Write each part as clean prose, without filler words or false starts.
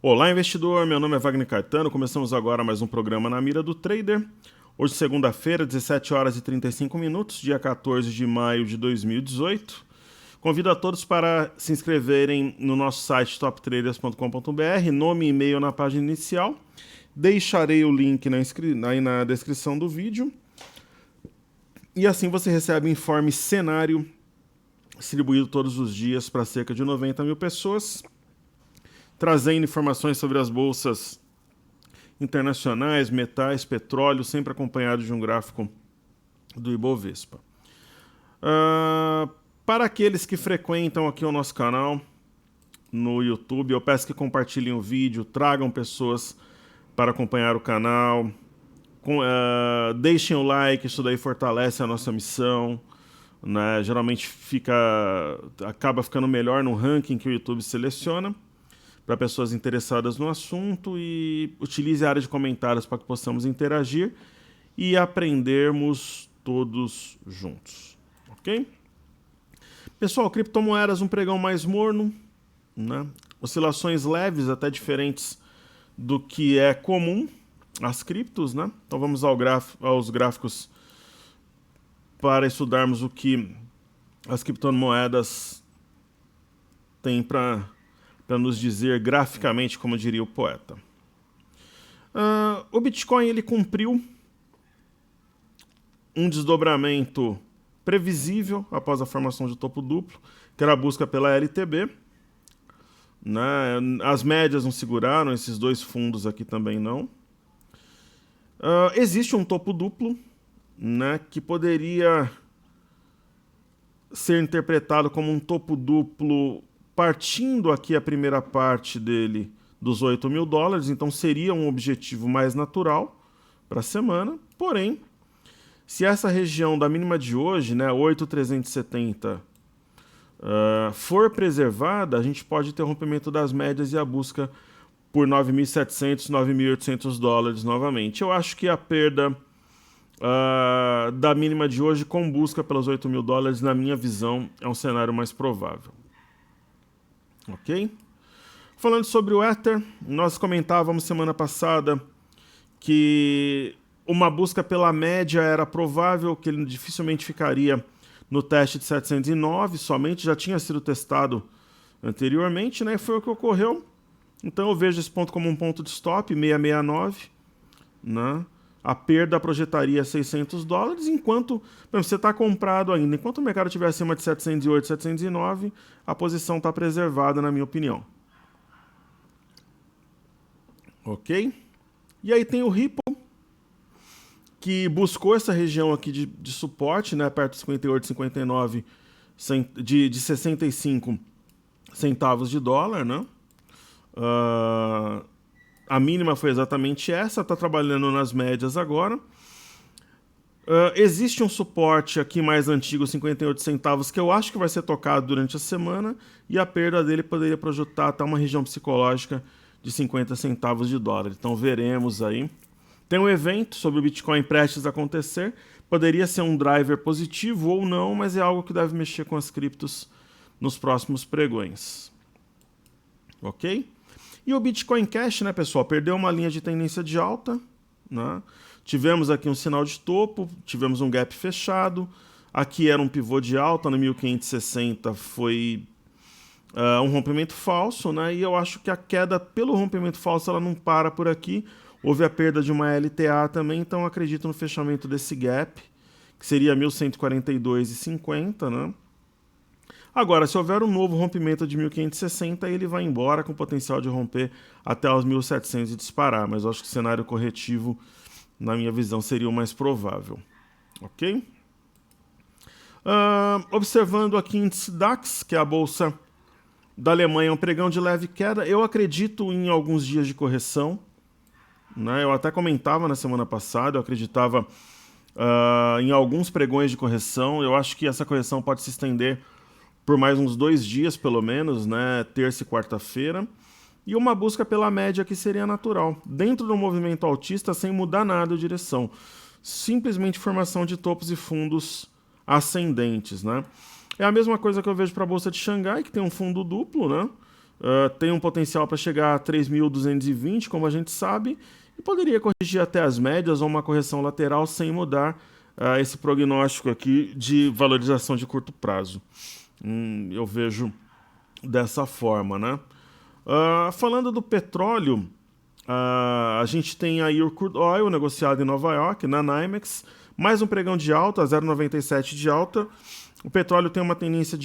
Olá, investidor. Meu nome é Wagner Caetano. Começamos agora mais um programa na Mira do Trader. Hoje, segunda-feira, 17 horas e 35 minutos, dia 14 de maio de 2018. Convido a todos para se inscreverem no nosso site toptraders.com.br, nome e e-mail na página inicial. Deixarei o link aí na descrição do vídeo. E assim você recebe um informe cenário distribuído todos os dias para cerca de 90 mil pessoas, trazendo informações sobre as bolsas internacionais, metais, petróleo, sempre acompanhado de um gráfico do Ibovespa. Para aqueles que frequentam aqui o nosso canal no YouTube, eu peço que compartilhem o vídeo, tragam pessoas para acompanhar o canal, deixem o like, isso daí fortalece a nossa missão, né? Geralmente acaba ficando melhor no ranking que o YouTube seleciona para pessoas interessadas no assunto, e utilize a área de comentários para que possamos interagir e aprendermos todos juntos, ok? Pessoal, criptomoedas um pregão mais morno, né? Oscilações leves, até diferentes do que é comum às criptos, né? Então vamos aos gráficos para estudarmos o que as criptomoedas têm para nos dizer graficamente, como diria o poeta. O Bitcoin ele cumpriu um desdobramento previsível após a formação de topo duplo, que era a busca pela LTB. Né? As médias não seguraram, esses dois fundos aqui também não. Existe um topo duplo, né, que poderia ser interpretado como um topo duplo partindo aqui a primeira parte dele dos 8 mil dólares, então seria um objetivo mais natural para a semana. Porém, se essa região da mínima de hoje, né, 8.370, for preservada, a gente pode ter o rompimento das médias e a busca por 9.700, 9.800 dólares novamente. Eu acho que a perda da mínima de hoje com busca pelos 8 mil dólares, na minha visão, é um cenário mais provável. Ok? Falando sobre o Ether, nós comentávamos semana passada que uma busca pela média era provável, que ele dificilmente ficaria no teste de 709, somente já tinha sido testado anteriormente, né? Foi o que ocorreu. Então eu vejo esse ponto como um ponto de stop, 669, né? A perda projetaria 600 dólares, enquanto você está comprado ainda. Enquanto o mercado estiver acima de 708, 709, a posição está preservada, na minha opinião. Ok? E aí tem o Ripple, que buscou essa região aqui de suporte, né, perto de 58, 59, de 65 centavos de dólar, né? A mínima foi exatamente essa, está trabalhando nas médias agora. Existe um suporte aqui mais antigo, 58 centavos, que eu acho que vai ser tocado durante a semana, e a perda dele poderia projetar até uma região psicológica de 50 centavos de dólar. Então veremos aí. Tem um evento sobre o Bitcoin prestes a acontecer, poderia ser um driver positivo ou não, mas é algo que deve mexer com as criptos nos próximos pregões. Ok? E o Bitcoin Cash, né, pessoal, perdeu uma linha de tendência de alta, né? Tivemos aqui um sinal de topo, tivemos um gap fechado, aqui era um pivô de alta, no 1560 foi um rompimento falso, né? E eu acho que a queda pelo rompimento falso ela não para por aqui, houve a perda de uma LTA também, então acredito no fechamento desse gap, que seria 1142,50, né? Agora, se houver um novo rompimento de 1560, ele vai embora com potencial de romper até os 1700 e disparar, mas eu acho que o cenário corretivo, na minha visão, seria o mais provável. Ok? Observando aqui o índice DAX, que é a bolsa da Alemanha, um pregão de leve queda, eu acredito em alguns dias de correção, né? Eu até comentava na semana passada, eu acreditava em alguns pregões de correção, eu acho que essa correção pode se estender por mais uns 2 dias, pelo menos, né? Terça e quarta-feira. E uma busca pela média que seria natural, dentro do movimento altista, sem mudar nada de direção. Simplesmente formação de topos e fundos ascendentes, né? É a mesma coisa que eu vejo para a Bolsa de Xangai, que tem um fundo duplo, né? Tem um potencial para chegar a 3.220, como a gente sabe, e poderia corrigir até as médias ou uma correção lateral sem mudar esse prognóstico aqui de valorização de curto prazo. Eu vejo dessa forma, né? Falando do petróleo, a gente tem aí o crude oil negociado em Nova York, na NYMEX, mais um pregão de alta, 0,97 de alta. O petróleo tem uma tendência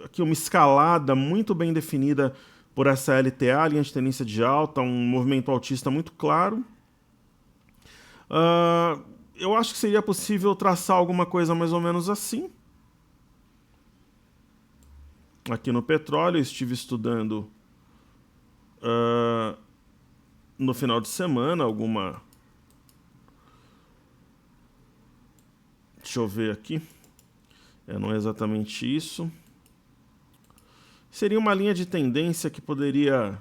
aqui uma escalada muito bem definida por essa LTA, linha de tendência de alta, um movimento altista muito claro. Eu acho que seria possível traçar alguma coisa mais ou menos assim. Aqui no petróleo, eu estive estudando no final de semana alguma... Deixa eu ver aqui. Não é exatamente isso. Seria uma linha de tendência que poderia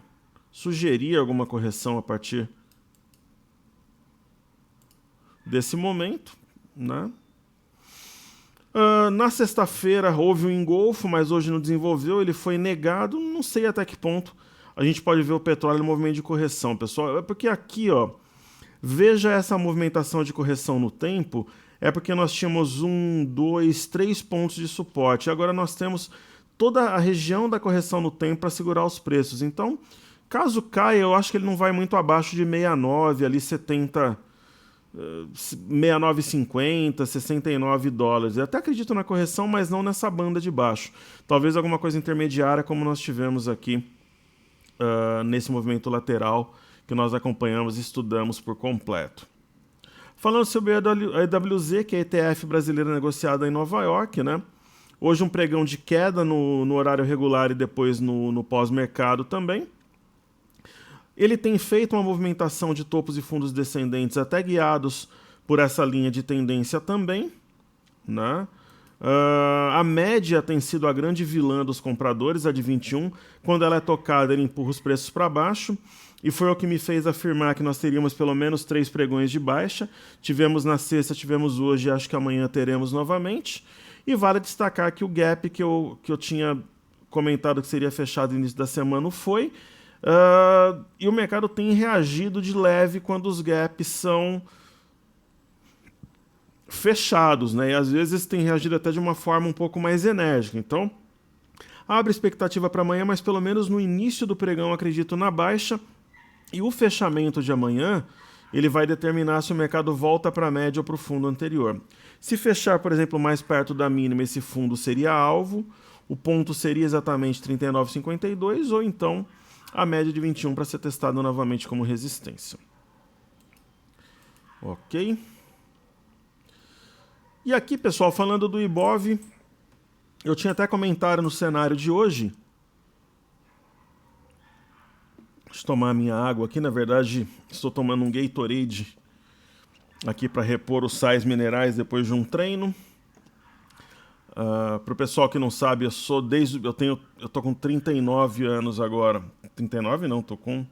sugerir alguma correção a partir desse momento, né? Na sexta-feira houve um engolfo, mas hoje não desenvolveu, ele foi negado. Não sei até que ponto a gente pode ver o petróleo no movimento de correção, pessoal. É porque aqui, ó, veja essa movimentação de correção no tempo. É porque nós tínhamos 1, 2, 3 pontos de suporte. Agora nós temos toda a região da correção no tempo para segurar os preços. Então, caso caia, eu acho que ele não vai muito abaixo de 69, ali 70, 69,50, 69 dólares. Eu até acredito na correção, mas não nessa banda de baixo. Talvez alguma coisa intermediária, como nós tivemos aqui nesse movimento lateral que nós acompanhamos e estudamos por completo. Falando sobre a EWZ, que é a ETF brasileira negociada em Nova York, né? Hoje um pregão de queda no horário regular e depois no pós-mercado também. Ele tem feito uma movimentação de topos e fundos descendentes, até guiados por essa linha de tendência também, né? A média tem sido a grande vilã dos compradores, a de 21. Quando ela é tocada, ele empurra os preços para baixo. E foi o que me fez afirmar que nós teríamos pelo menos 3 pregões de baixa. Tivemos na sexta, tivemos hoje e acho que amanhã teremos novamente. E vale destacar que o gap que eu tinha comentado que seria fechado no início da semana foi. E o mercado tem reagido de leve quando os gaps são fechados, né? E às vezes tem reagido até de uma forma um pouco mais enérgica. Então, abre expectativa para amanhã, mas pelo menos no início do pregão acredito na baixa. E o fechamento de amanhã, ele vai determinar se o mercado volta para a média ou para o fundo anterior. Se fechar, por exemplo, mais perto da mínima, esse fundo seria alvo, o ponto seria exatamente 39,52, ou então a média de 21 para ser testada novamente como resistência. Ok? E aqui, pessoal, falando do Ibov, eu tinha até comentário no cenário de hoje. Deixa eu tomar minha água aqui. Na verdade, estou tomando um Gatorade aqui para repor os sais minerais depois de um treino. Para o pessoal que não sabe, eu tô com 39 anos agora. 39 não, tô com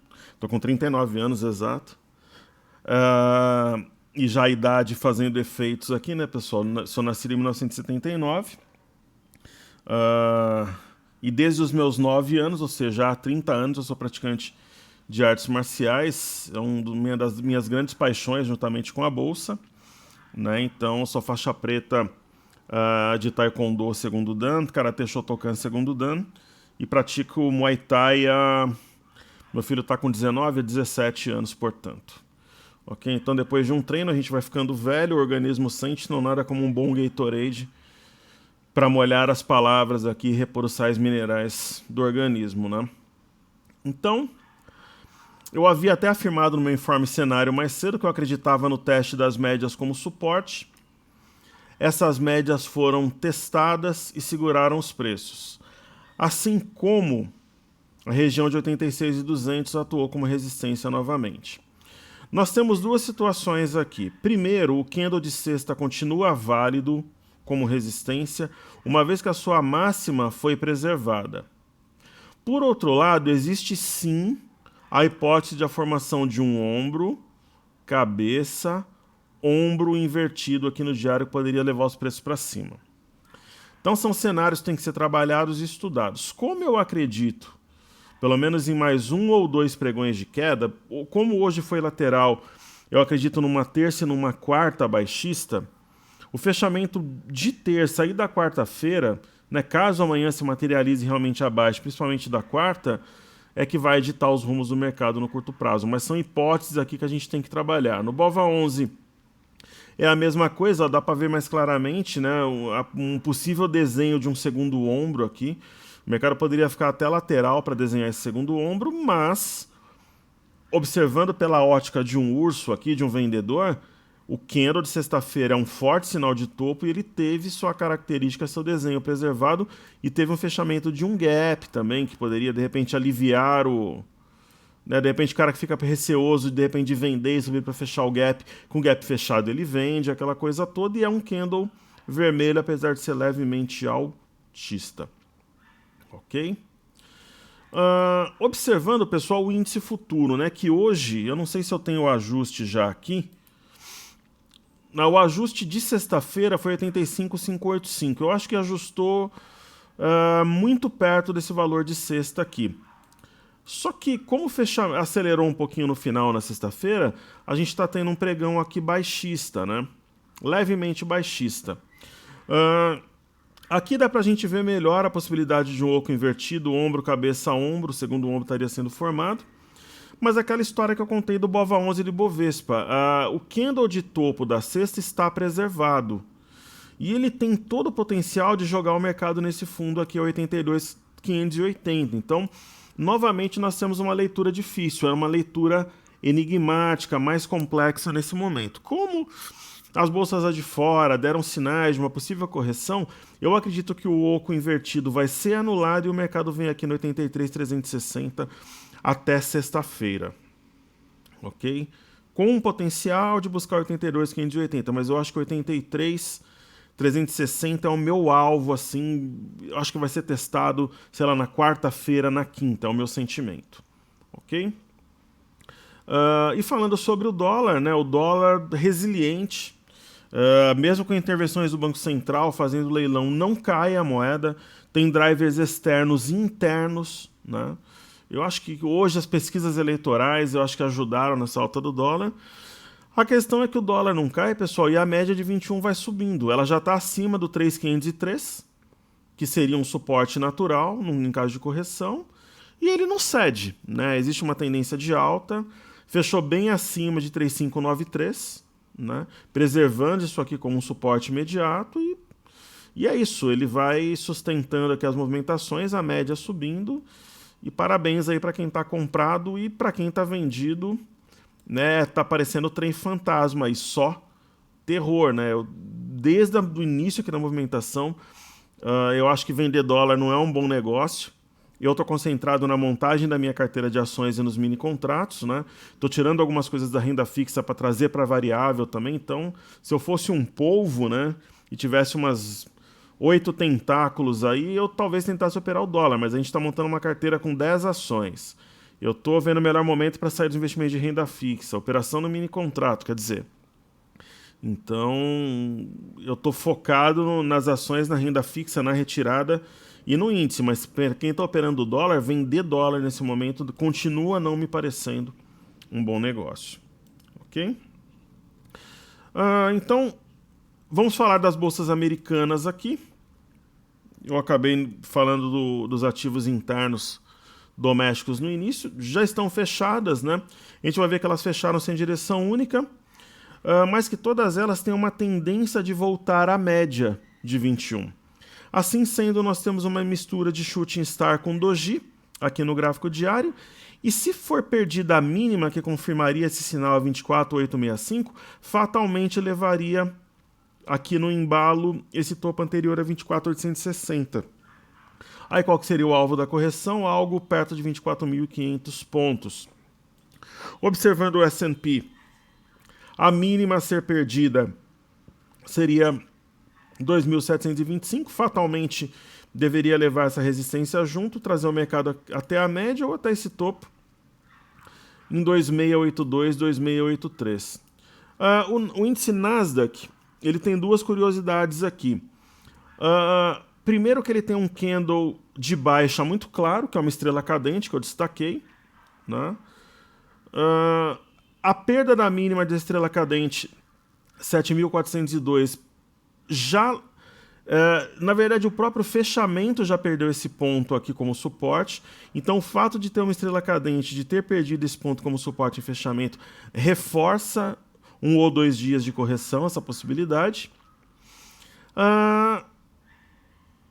39 anos exato. E já a idade fazendo efeitos aqui, né, pessoal? Sou nascido em 1979. E desde os meus 9 anos, ou seja, há 30 anos, eu sou praticante de artes marciais. É uma das minhas grandes paixões, juntamente com a bolsa, né? Então, eu sou faixa preta de Taekwondo segundo Dan, Karate Shotokan segundo Dan, e pratico Muay Thai. Meu filho está com 19 a 17 anos, portanto. Ok? Então, depois de um treino, a gente vai ficando velho, o organismo sente não nada como um bom Gatorade para molhar as palavras aqui e repor os sais minerais do organismo, né? Então, eu havia até afirmado no meu informe cenário mais cedo que eu acreditava no teste das médias como suporte. Essas médias foram testadas e seguraram os preços. Assim como a região de 86.200 atuou como resistência novamente. Nós temos duas situações aqui. Primeiro, o candle de sexta continua válido como resistência, uma vez que a sua máxima foi preservada. Por outro lado, existe sim a hipótese de a formação de um ombro, cabeça, ombro invertido aqui no diário, que poderia levar os preços para cima. Então são cenários que têm que ser trabalhados e estudados. Como eu acredito, pelo menos em mais um ou dois pregões de queda, como hoje foi lateral, eu acredito numa terça e numa quarta baixista, o fechamento de terça e da quarta-feira, né, caso amanhã se materialize realmente abaixo, principalmente da quarta, é que vai editar os rumos do mercado no curto prazo. Mas são hipóteses aqui que a gente tem que trabalhar. No BOVA11 é a mesma coisa, ó, dá para ver mais claramente, né, um possível desenho de um segundo ombro aqui. O mercado poderia ficar até lateral para desenhar esse segundo ombro, mas observando pela ótica de um urso aqui, de um vendedor, o candle de sexta-feira é um forte sinal de topo e ele teve sua característica, seu desenho preservado e teve um fechamento de um gap também, que poderia de repente aliviar o... Né, de repente o cara que fica receoso de repente de vender e subir para fechar o gap, com o gap fechado ele vende, aquela coisa toda, e é um candle vermelho, apesar de ser levemente altista. Ok? Observando, pessoal, o índice futuro, né? Que hoje, eu não sei se eu tenho o ajuste já aqui. O ajuste de sexta-feira foi 85,585. Eu acho que ajustou muito perto desse valor de sexta aqui. Só que, como acelerou um pouquinho no final na sexta-feira, a gente está tendo um pregão aqui baixista, né? Levemente baixista. Aqui dá pra gente ver melhor a possibilidade de um oco invertido, ombro, cabeça, ombro, o segundo ombro estaria sendo formado. Mas aquela história que eu contei do BOVA11 de Bovespa, o candle de topo da sexta está preservado. E ele tem todo o potencial de jogar o mercado nesse fundo aqui a 82.580. Então, novamente nós temos uma leitura difícil, é uma leitura enigmática, mais complexa nesse momento. Como as bolsas lá de fora deram sinais de uma possível correção, eu acredito que o oco invertido vai ser anulado e o mercado vem aqui no 83.360 até sexta-feira. Ok? Com um potencial de buscar 82.580, mas eu acho que 83.360 é o meu alvo, assim, eu acho que vai ser testado, sei lá, na quarta-feira, na quinta, é o meu sentimento. Ok? E falando sobre o dólar, né, o dólar resiliente, mesmo com intervenções do Banco Central fazendo leilão, não cai a moeda, tem drivers externos e internos, né? Eu acho que hoje as pesquisas eleitorais eu acho que ajudaram nessa alta do dólar. A questão é que o dólar não cai, pessoal, e a média de 21 vai subindo. Ela já está acima do 3.503, que seria um suporte natural em caso de correção, e ele não cede, né? Existe uma tendência de alta, fechou bem acima de 3.593, né? Preservando isso aqui como um suporte imediato, e é isso, ele vai sustentando aqui as movimentações, a média subindo, e parabéns aí para quem está comprado e para quem está vendido, né? Tá parecendo trem fantasma aí, só terror, né? Desde o início aqui da movimentação, eu acho que vender dólar não é um bom negócio. Eu estou concentrado na montagem da minha carteira de ações e nos mini contratos, né? Estou tirando algumas coisas da renda fixa para trazer para variável também. Então, se eu fosse um polvo, né, e tivesse umas 8 tentáculos aí, eu talvez tentasse operar o dólar, mas a gente está montando uma carteira com 10 ações. Eu estou vendo o melhor momento para sair dos investimentos de renda fixa, operação no mini contrato, quer dizer. Então, eu estou focado nas ações, na renda fixa, na retirada e no índice, mas quem está operando o dólar, vender dólar nesse momento continua não me parecendo um bom negócio. Ok? Então, vamos falar das bolsas americanas aqui. Eu acabei falando dos ativos internos domésticos no início, já estão fechadas, né? A gente vai ver que elas fecharam sem direção única, mas que todas elas têm uma tendência de voltar à média de 21. Assim sendo, nós temos uma mistura de shooting star com doji aqui no gráfico diário, e se for perdida a mínima que confirmaria esse sinal a 24.865, fatalmente levaria aqui no embalo esse topo anterior a 24.860. Aí qual que seria o alvo da correção? Algo perto de 24.500 pontos. Observando o S&P, a mínima a ser perdida seria 2.725, fatalmente deveria levar essa resistência junto, trazer o mercado até a média ou até esse topo em 2.682, 2.683. O índice Nasdaq, ele tem duas curiosidades aqui. Primeiro que ele tem um candle de baixa muito claro, que é uma estrela cadente, que eu destaquei, né? A perda da mínima da estrela cadente 7.402 já... na verdade, o próprio fechamento já perdeu esse ponto aqui como suporte. Então, o fato de ter uma estrela cadente, de ter perdido esse ponto como suporte em fechamento, reforça 1 ou 2 dias de correção, essa possibilidade.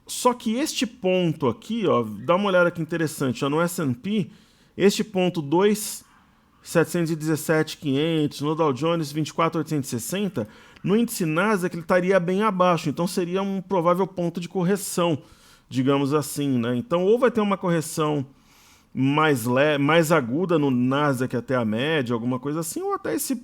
Só que este ponto aqui, ó, dá uma olhada que interessante, ó, no S&P, este ponto 2.717.500, no Dow Jones 24.860, no índice Nasdaq ele estaria bem abaixo, então seria um provável ponto de correção, digamos assim, né? Então ou vai ter uma correção mais aguda no Nasdaq até a média, alguma coisa assim, ou até esse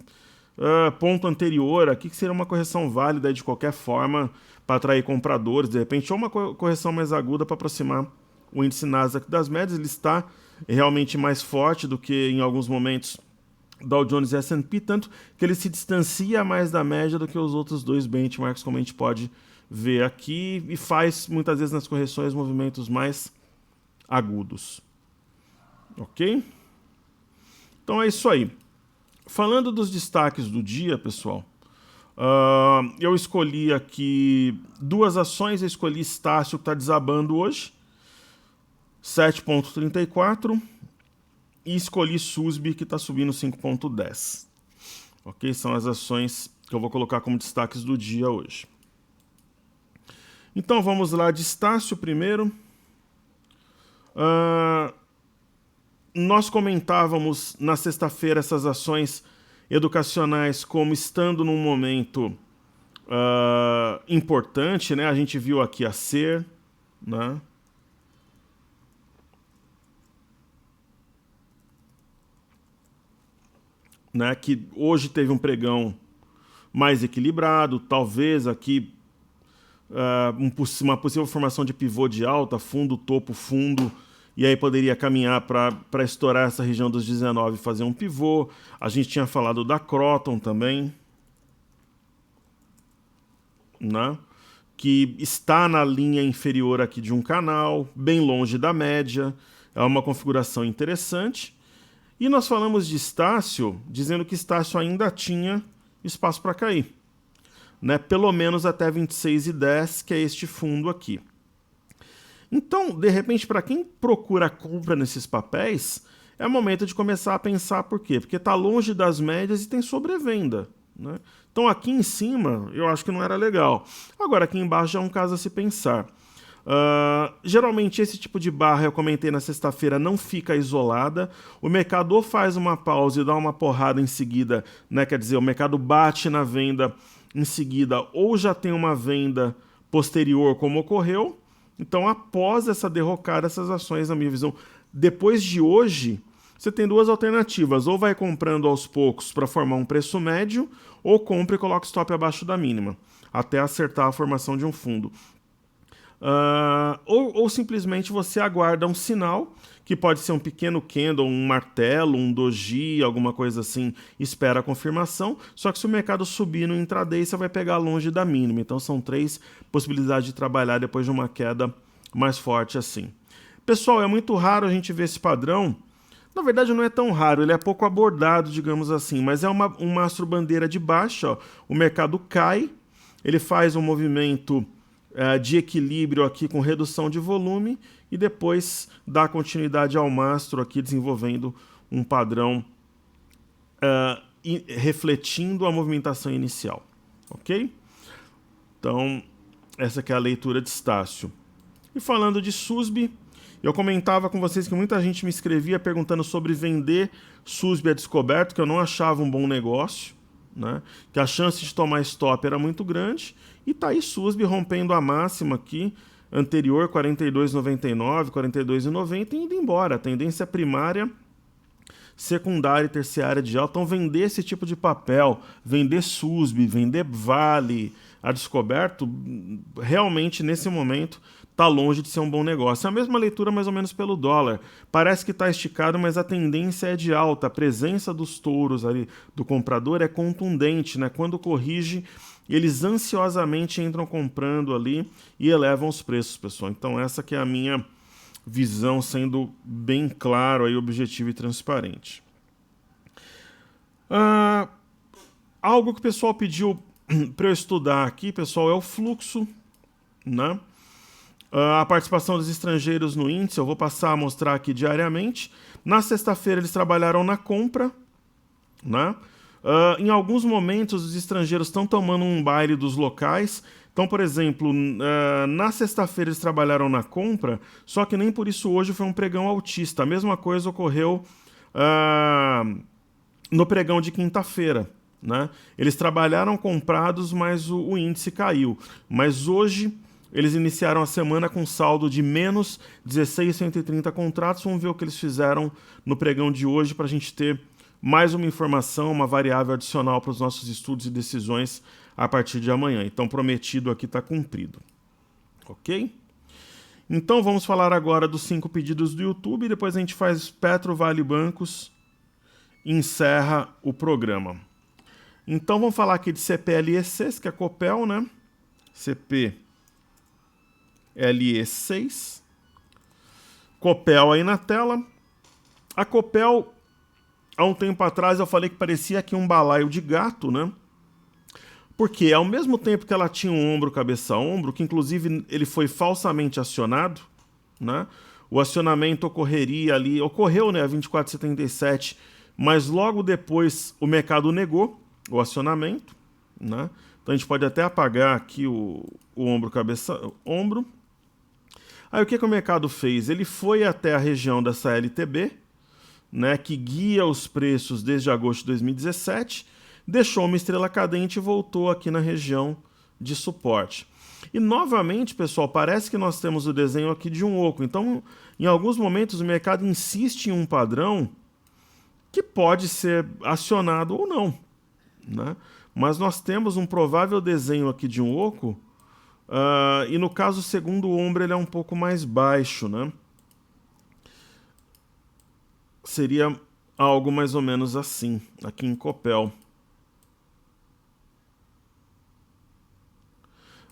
ponto anterior aqui, que seria uma correção válida de qualquer forma para atrair compradores, de repente, ou uma correção mais aguda para aproximar o índice Nasdaq das médias. Ele está realmente mais forte do que em alguns momentos Dow Jones e S&P, tanto que ele se distancia mais da média do que os outros dois benchmarks, como a gente pode ver aqui, e faz muitas vezes nas correções movimentos mais agudos. Ok? Então é isso aí. Falando dos destaques do dia, pessoal, eu escolhi aqui 2 ações. Eu escolhi Estácio, que está desabando hoje, 7,34, e escolhi SUSB, que está subindo 5,10. Ok? São as ações que eu vou colocar como destaques do dia hoje. Então vamos lá, de Estácio primeiro. Nós comentávamos na sexta-feira essas ações educacionais como estando num momento importante, né? A gente viu aqui a Ser, né? Que hoje teve um pregão mais equilibrado, talvez aqui uma possível formação de pivô de alta, fundo, topo, fundo, e aí poderia caminhar para estourar essa região dos 19 e fazer um pivô. A gente tinha falado da Croton também, né? Que está na linha inferior aqui de um canal, bem longe da média, é uma configuração interessante. E nós falamos de Estácio, dizendo que Estácio ainda tinha espaço para cair, né? Pelo menos até 26,10, que é este fundo aqui. Então, de repente, para quem procura compra nesses papéis, é momento de começar a pensar por quê? Porque está longe das médias e tem sobrevenda, né? Então, aqui em cima, eu acho que não era legal. Agora, aqui embaixo já é um caso a se pensar. Geralmente, esse tipo de barra, eu comentei na sexta-feira, não fica isolada. O mercado ou faz uma pausa e dá uma porrada em seguida, né? Quer dizer, o mercado bate na venda em seguida, ou já tem uma venda posterior, como ocorreu. Então, após essa derrocada, essas ações, na minha visão, depois de hoje, você tem 2 alternativas. Ou vai comprando aos poucos para formar um preço médio, ou compra e coloca stop abaixo da mínima, até acertar a formação de um fundo. Ou simplesmente você aguarda um sinal, que pode ser um pequeno candle, um martelo, um doji, alguma coisa assim, espera a confirmação. Só que se o mercado subir no intraday, você vai pegar longe da mínima. Então são 3 possibilidades de trabalhar depois de uma queda mais forte assim. Pessoal, é muito raro a gente ver esse padrão. Na verdade não é tão raro, ele é pouco abordado, digamos assim, mas é uma mastro bandeira de baixa, ó. O mercado cai, ele faz um movimento de equilíbrio aqui com redução de volume e depois dá continuidade ao mastro aqui desenvolvendo um padrão refletindo a movimentação inicial, ok? Então, essa aqui é a leitura de Estácio. E falando de SUSB, eu comentava com vocês que muita gente me escrevia perguntando sobre vender SUSB a descoberto, que eu não achava um bom negócio, né? Que a chance de tomar stop era muito grande. E tá aí SUSB rompendo a máxima aqui, anterior, 42,99, 42,90, e indo embora. A tendência primária, secundária e terciária de alta. Então, vender esse tipo de papel, vender SUSB, vender Vale a descoberto, realmente, nesse momento, está longe de ser um bom negócio. É a mesma leitura mais ou menos pelo dólar. Parece que está esticado, mas a tendência é de alta. A presença dos touros ali do comprador é contundente, né? Quando corrige, eles ansiosamente entram comprando ali e elevam os preços, pessoal. Então essa que é a minha visão, sendo bem claro, aí, objetivo e transparente. Algo que o pessoal pediu para eu estudar aqui, pessoal, é o fluxo, né? A participação dos estrangeiros no índice, eu vou passar a mostrar aqui diariamente. Na sexta-feira eles trabalharam na compra, né? Em alguns momentos os estrangeiros estão tomando um baile dos locais. Então, por exemplo, na sexta-feira eles trabalharam na compra, só que nem por isso hoje foi um pregão altista. A mesma coisa ocorreu no pregão de quinta-feira, né? Eles trabalharam comprados, mas o índice caiu. Mas hoje eles iniciaram a semana com saldo de menos 16.130 contratos. Vamos ver o que eles fizeram no pregão de hoje para a gente ter mais uma informação, uma variável adicional para os nossos estudos e decisões a partir de amanhã. Então, prometido aqui está cumprido. Ok? Então, vamos falar agora dos 5 pedidos do YouTube e depois a gente faz Petro, Vale, Bancos e encerra o programa. Então, vamos falar aqui de CPLE6, que é a Copel, né? CPLE6. Copel aí na tela. A Copel, há um tempo atrás eu falei que parecia aqui um balaio de gato, né? Porque ao mesmo tempo que ela tinha um ombro, cabeça a ombro, que inclusive ele foi falsamente acionado, né? O acionamento ocorreu, né, a 24,77, mas logo depois o mercado negou o acionamento, né? Então a gente pode até apagar aqui o ombro, cabeça, ombro. Aí o que o mercado fez? Ele foi até a região dessa LTB, né, que guia os preços desde agosto de 2017, deixou uma estrela cadente e voltou aqui na região de suporte. E novamente, pessoal, parece que nós temos o desenho aqui de um oco. Então, em alguns momentos, o mercado insiste em um padrão que pode ser acionado ou não, né? Mas nós temos um provável desenho aqui de um oco, e no caso, segundo o ombro, ele é um pouco mais baixo, né? Seria algo mais ou menos assim, aqui em Copel.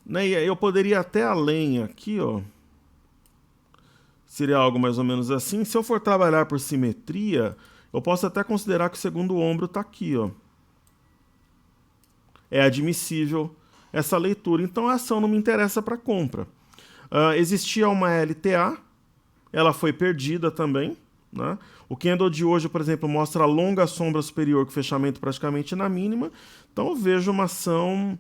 Né? E eu poderia até além aqui, ó. Seria algo mais ou menos assim. Se eu for trabalhar por simetria, eu posso até considerar que o segundo ombro está aqui, ó. É admissível essa leitura. Então a ação não me interessa para compra. Existia uma LTA, ela foi perdida também, né? O candle de hoje, por exemplo, mostra a longa sombra superior com fechamento praticamente na mínima. Então eu vejo uma ação...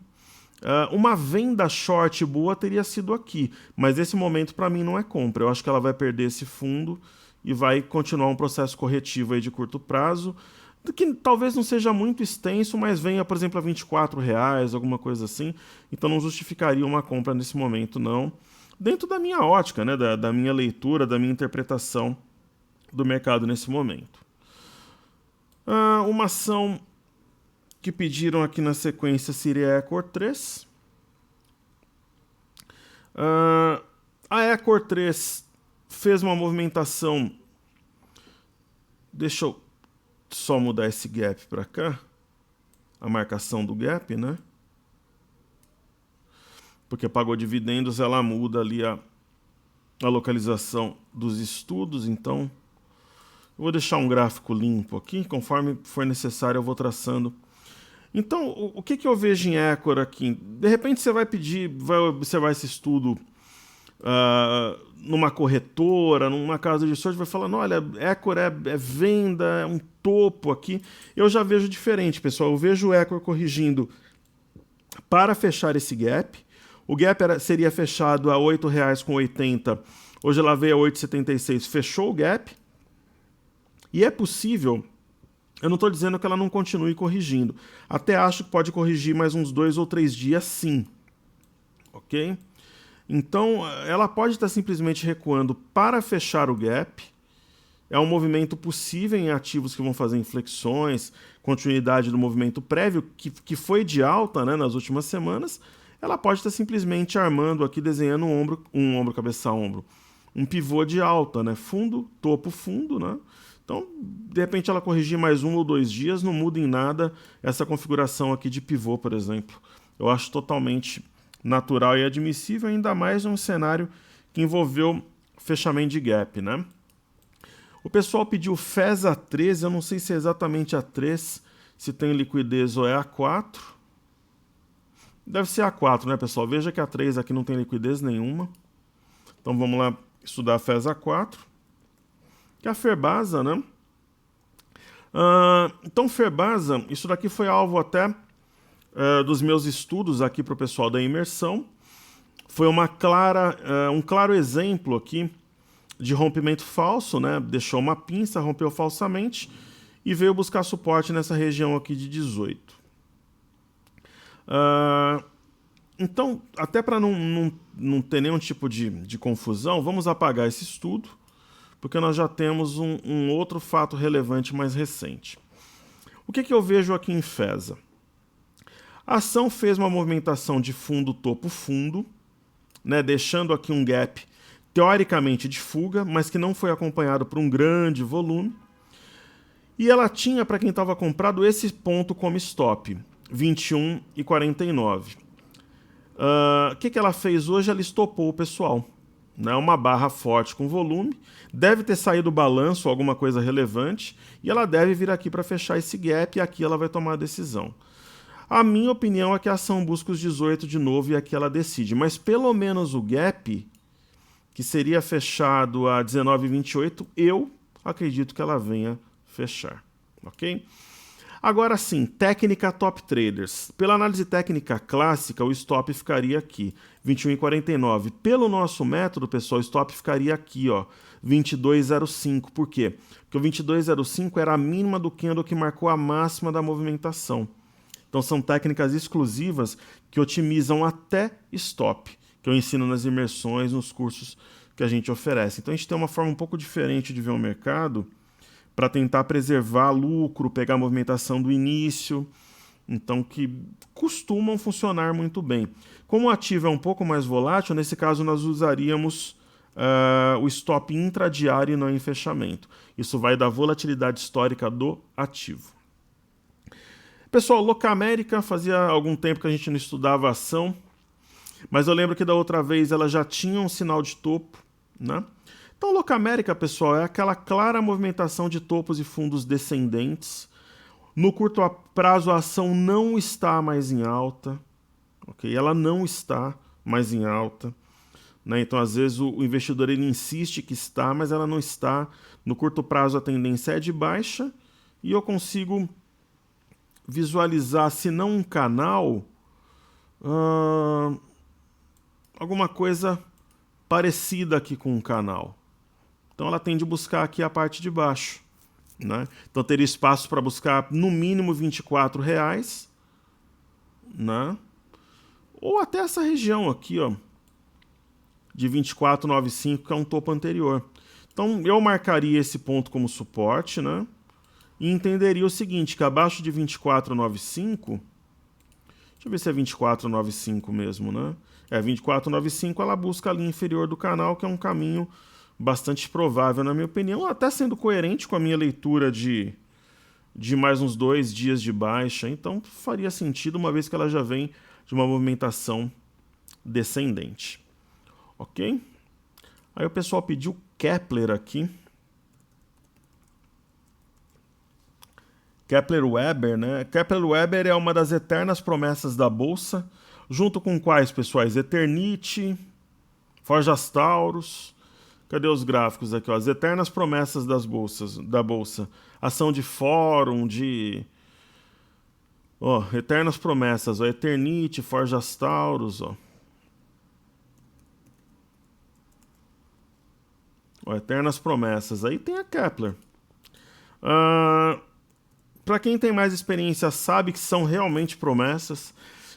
uma venda short boa teria sido aqui, mas esse momento para mim não é compra. Eu acho que ela vai perder esse fundo e vai continuar um processo corretivo aí de curto prazo, que talvez não seja muito extenso, mas venha, por exemplo, a R$24, alguma coisa assim. Então não justificaria uma compra nesse momento, não. Dentro da minha ótica, né, da minha leitura, da minha interpretação do mercado nesse momento. Uma ação que pediram aqui na sequência seria a Ecor 3. A Ecor 3 fez uma movimentação. Deixa eu só mudar esse gap para cá. A marcação do gap, né? Porque pagou dividendos, ela muda ali a localização dos estudos. Então, eu vou deixar um gráfico limpo aqui. Conforme for necessário, eu vou traçando. Então, o que eu vejo em Ecor aqui? De repente você vai observar esse estudo numa corretora, numa casa de sorte, vai falar, olha, Ecor é venda, é um topo aqui. Eu já vejo diferente, pessoal. Eu vejo o Ecor corrigindo para fechar esse gap. O gap seria fechado a R$ 8,80. Hoje ela veio a 8,76, fechou o gap. E é possível... Eu não estou dizendo que ela não continue corrigindo. Até acho que pode corrigir mais uns 2 ou 3 dias, sim. Ok? Então, ela pode estar simplesmente recuando para fechar o gap. É um movimento possível em ativos que vão fazer inflexões, continuidade do movimento prévio, que foi de alta, né, nas últimas semanas. Ela pode estar simplesmente armando aqui, desenhando um ombro, cabeça a ombro. Um pivô de alta, né? Fundo, topo, fundo, né? Então, de repente ela corrigir mais 1 ou 2 dias, não muda em nada essa configuração aqui de pivô, por exemplo, eu acho totalmente natural e admissível, ainda mais num cenário que envolveu fechamento de gap, né? O pessoal pediu FES A3, eu não sei se é exatamente A3, se tem liquidez ou é A4. Deve ser A4, né, pessoal? Veja que A3 aqui não tem liquidez nenhuma. Então vamos lá estudar a FES A4. Que é a Ferbasa, né? Então, Ferbasa, isso daqui foi alvo até dos meus estudos aqui para o pessoal da imersão. Foi um claro exemplo aqui de rompimento falso, né? Deixou uma pinça, rompeu falsamente e veio buscar suporte nessa região aqui de 18. Então, até para não ter nenhum tipo de confusão, vamos apagar esse estudo, porque nós já temos um outro fato relevante mais recente. O que eu vejo aqui em FESA? A ação fez uma movimentação de fundo, topo, fundo, né, deixando aqui um gap teoricamente de fuga, mas que não foi acompanhado por um grande volume. E ela tinha, para quem estava comprado, esse ponto como stop, 21,49. O que ela fez hoje? Ela estopou o pessoal. Né, uma barra forte com volume, deve ter saído o balanço, alguma coisa relevante, e ela deve vir aqui para fechar esse gap, e aqui ela vai tomar a decisão. A minha opinião é que a ação busca os 18 de novo e aqui ela decide, mas pelo menos o gap, que seria fechado a 19,28, eu acredito que ela venha fechar, ok? Agora sim, técnica top traders. Pela análise técnica clássica, o stop ficaria aqui, 21,49. Pelo nosso método, pessoal, o stop ficaria aqui, ó, 22,05. Por quê? Porque o 22,05 era a mínima do candle que marcou a máxima da movimentação. Então são técnicas exclusivas que otimizam até stop, que eu ensino nas imersões, nos cursos que a gente oferece. Então a gente tem uma forma um pouco diferente de ver o mercado para tentar preservar lucro, pegar a movimentação do início, então que costumam funcionar muito bem. Como o ativo é um pouco mais volátil, nesse caso nós usaríamos o stop intradiário e não em fechamento. Isso vai da volatilidade histórica do ativo. Pessoal, Locamérica, fazia algum tempo que a gente não estudava a ação, mas eu lembro que da outra vez ela já tinha um sinal de topo, né? Então, Locamérica, pessoal, é aquela clara movimentação de topos e fundos descendentes. No curto prazo, a ação não está mais em alta, ok? Ela não está mais em alta, né? Então, às vezes, o investidor ele insiste que está, mas ela não está. No curto prazo, a tendência é de baixa e eu consigo visualizar, se não um canal, alguma coisa parecida aqui com um canal. Então ela tende a buscar aqui a parte de baixo, né? Então teria espaço para buscar no mínimo R$24, né? Ou até essa região aqui, ó, de 24,95, que é um topo anterior. Então eu marcaria esse ponto como suporte, né? E entenderia o seguinte, que abaixo de 24,95, deixa eu ver se é 24,95 mesmo, né? 24,95 ela busca a linha inferior do canal, que é um caminho bastante provável, na minha opinião, até sendo coerente com a minha leitura de mais uns 2 dias de baixa, então faria sentido, uma vez que ela já vem de uma movimentação descendente. Ok? Aí o pessoal pediu Kepler aqui. Kepler-Weber, né? Kepler-Weber é uma das eternas promessas da Bolsa, junto com quais, pessoais? Eternity, Forjas Taurus. Cadê os gráficos aqui? Ó? As eternas promessas da Bolsa. Ação de fórum, eternas promessas. Ó. Eternity, Forjas Taurus. Eternas promessas. Aí tem a Kepler. Para quem tem mais experiência sabe que são realmente promessas.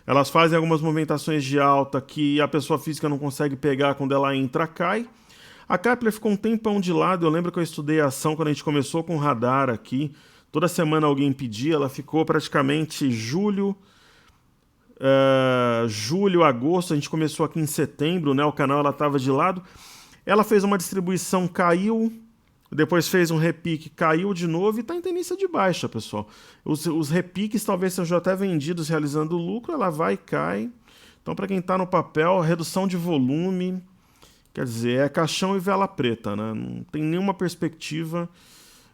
Elas fazem algumas movimentações de alta que a pessoa física não consegue pegar, quando ela entra, cai. A Kepler ficou um tempão de lado. Eu lembro que eu estudei a ação quando a gente começou com o radar aqui. Toda semana alguém pedia. Ela ficou praticamente julho, agosto. A gente começou aqui em setembro, né? O canal ela estava de lado. Ela fez uma distribuição, caiu, depois fez um repique, caiu de novo e está em tendência de baixa, pessoal. Os repiques talvez sejam até vendidos realizando lucro, ela vai e cai. Então, para quem está no papel, redução de volume, quer dizer, é caixão e vela preta, né? Não tem nenhuma perspectiva.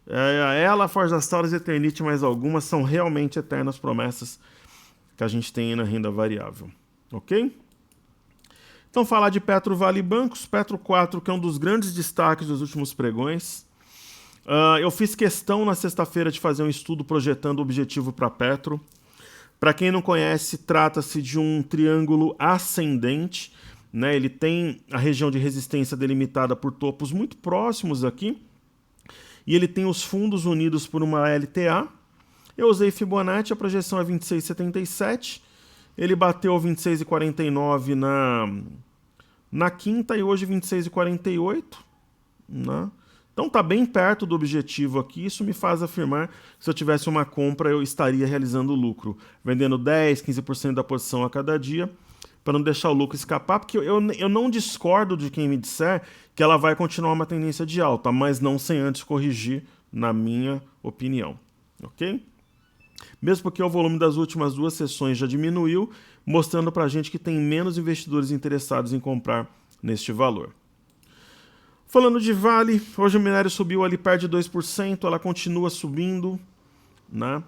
Ela, Forja Taurus e Eternity, mais algumas, são realmente eternas promessas que a gente tem aí na renda variável. Ok? Então, falar de Petro Vale Bancos, Petro 4, que é um dos grandes destaques dos últimos pregões. Eu fiz questão na sexta-feira de fazer um estudo projetando o objetivo para Petro. Para quem não conhece, trata-se de um triângulo ascendente, né? Ele tem a região de resistência delimitada por topos muito próximos aqui, e ele tem os fundos unidos por uma LTA. Eu usei Fibonacci, a projeção é 26,77, ele bateu 26,49 na quinta e hoje 26,48, né? Então está bem perto do objetivo aqui, isso me faz afirmar que se eu tivesse uma compra eu estaria realizando lucro, vendendo 10, 15% da posição a cada dia, para não deixar o lucro escapar, porque eu não discordo de quem me disser que ela vai continuar uma tendência de alta, mas não sem antes corrigir, na minha opinião, ok? Mesmo porque o volume das últimas 2 sessões já diminuiu, mostrando para a gente que tem menos investidores interessados em comprar neste valor. Falando de Vale, hoje o minério subiu ali perto de 2%, ela continua subindo, né?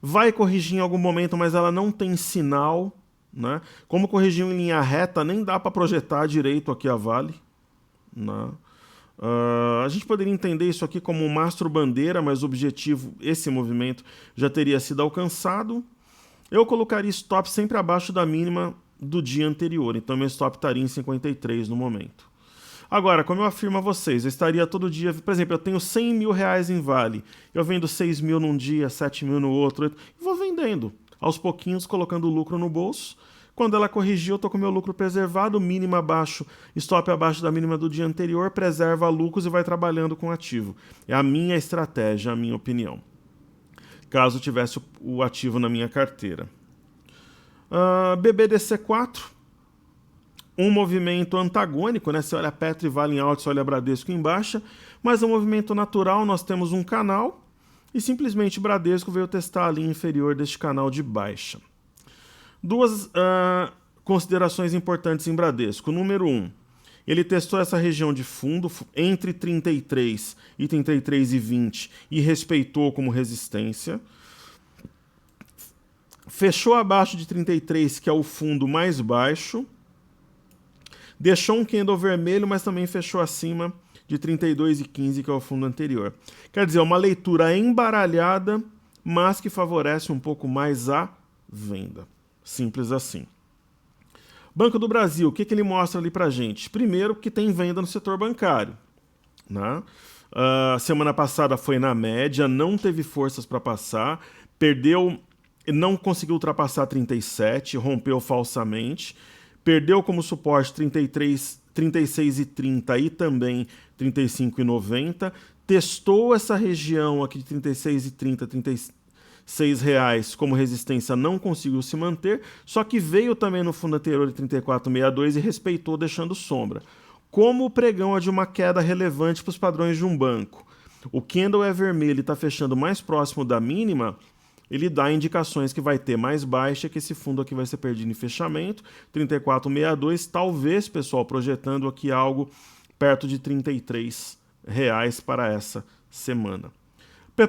Vai corrigir em algum momento, mas ela não tem sinal, né? Como corrigiu em linha reta, nem dá para projetar direito aqui a Vale, né? A gente poderia entender isso aqui como um mastro-bandeira, mas o objetivo, esse movimento, já teria sido alcançado. Eu colocaria stop sempre abaixo da mínima do dia anterior, então meu stop estaria em 53 no momento. Agora, como eu afirmo a vocês, eu estaria todo dia, por exemplo, eu tenho 100 mil reais em Vale, eu vendo 6 mil num dia, 7 mil no outro, e vou vendendo, aos pouquinhos colocando lucro no bolso. Quando ela corrigir, eu estou com meu lucro preservado, mínima abaixo, stop abaixo da mínima do dia anterior, preserva lucros e vai trabalhando com o ativo. É a minha estratégia, a minha opinião. Caso tivesse o ativo na minha carteira. BBDC4, um movimento antagônico, né? Você olha Petro e Vale em alta, você olha Bradesco em baixa, mas é um movimento natural, nós temos um canal e simplesmente Bradesco veio testar a linha inferior deste canal de baixa. 2 considerações importantes em Bradesco. Número 1, ele testou essa região de fundo entre 33 e 33,20 e respeitou como resistência. Fechou abaixo de 33, que é o fundo mais baixo. Deixou um candle vermelho, mas também fechou acima de 32,15, que é o fundo anterior. Quer dizer, uma leitura embaralhada, mas que favorece um pouco mais a venda. Simples assim. Banco do Brasil, o que ele mostra ali pra gente? Primeiro, que tem venda no setor bancário, né? Semana passada foi na média, não teve forças para passar, perdeu, não conseguiu ultrapassar 37, rompeu falsamente, perdeu como suporte 36,30 e também 35,90, testou essa região aqui de 36,30, 36 reais como resistência, não conseguiu se manter, só que veio também no fundo anterior de 34,62 e respeitou, deixando sombra. Como o pregão é de uma queda relevante para os padrões de um banco, o candle é vermelho e está fechando mais próximo da mínima, ele dá indicações que vai ter mais baixa, que esse fundo aqui vai ser perdido em fechamento, 34,62, talvez, pessoal, projetando aqui algo perto de 33 reais para essa semana.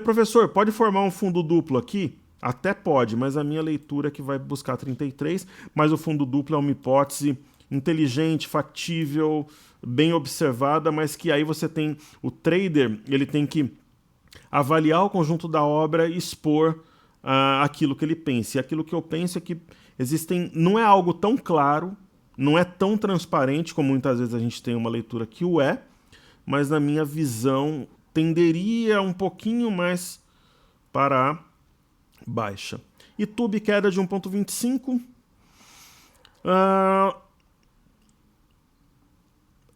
Professor, pode formar um fundo duplo aqui? Até pode, mas a minha leitura é que vai buscar 33, mas o fundo duplo é uma hipótese inteligente, factível, bem observada, mas que aí você tem o trader, ele tem que avaliar o conjunto da obra e expor aquilo que ele pensa. E aquilo que eu penso é que não é algo tão claro, não é tão transparente como muitas vezes a gente tem uma leitura que o é, mas na minha visão tenderia um pouquinho mais para a baixa. YouTube queda de 1,25.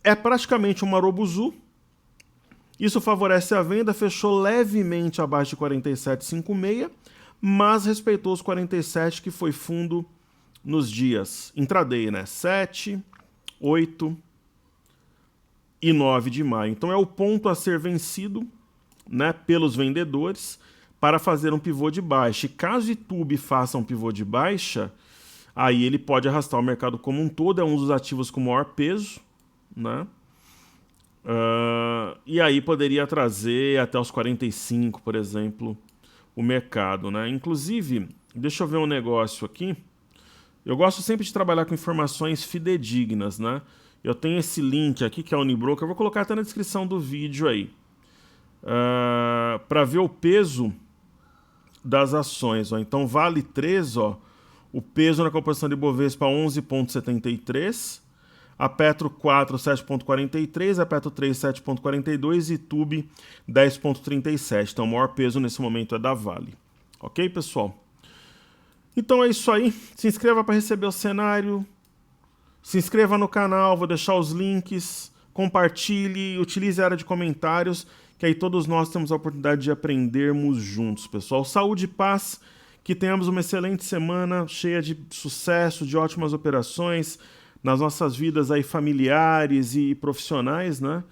É praticamente um marobuzu. Isso favorece a venda, fechou levemente abaixo de 47,56, mas respeitou os 47 que foi fundo nos dias intraday, né? 7, 8 e 9 de maio. Então é o ponto a ser vencido, né, pelos vendedores para fazer um pivô de baixa. E caso YouTube faça um pivô de baixa, aí ele pode arrastar o mercado como um todo, é um dos ativos com maior peso, né? E aí poderia trazer até os 45, por exemplo, o mercado, né? Inclusive, deixa eu ver um negócio aqui. Eu gosto sempre de trabalhar com informações fidedignas, né? Eu tenho esse link aqui que é o Unibroker, eu vou colocar até na descrição do vídeo aí. Para ver o peso das ações. Ó. Então, Vale 3, ó, o peso na composição de Bovespa 11,73, a Petro 4, 7,43, a Petro 3, 7,42 e Tube 10,37. Então, o maior peso nesse momento é da Vale. Ok, pessoal? Então é isso aí. Se inscreva para receber o cenário. Se inscreva no canal, vou deixar os links. Compartilhe, utilize a área de comentários, que aí todos nós temos a oportunidade de aprendermos juntos, pessoal. Saúde e paz, que tenhamos uma excelente semana, cheia de sucesso, de ótimas operações nas nossas vidas aí familiares e profissionais, né?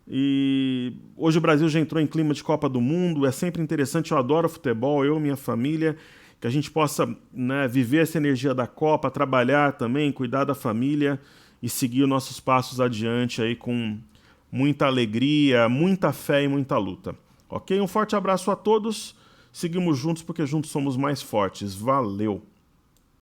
E hoje o Brasil já entrou em clima de Copa do Mundo, é sempre interessante, eu adoro futebol, eu e minha família, que a gente possa, né, viver essa energia da Copa, trabalhar também, cuidar da família e seguir os nossos passos adiante aí com muita alegria, muita fé e muita luta. Ok? Um forte abraço a todos. Seguimos juntos porque juntos somos mais fortes. Valeu!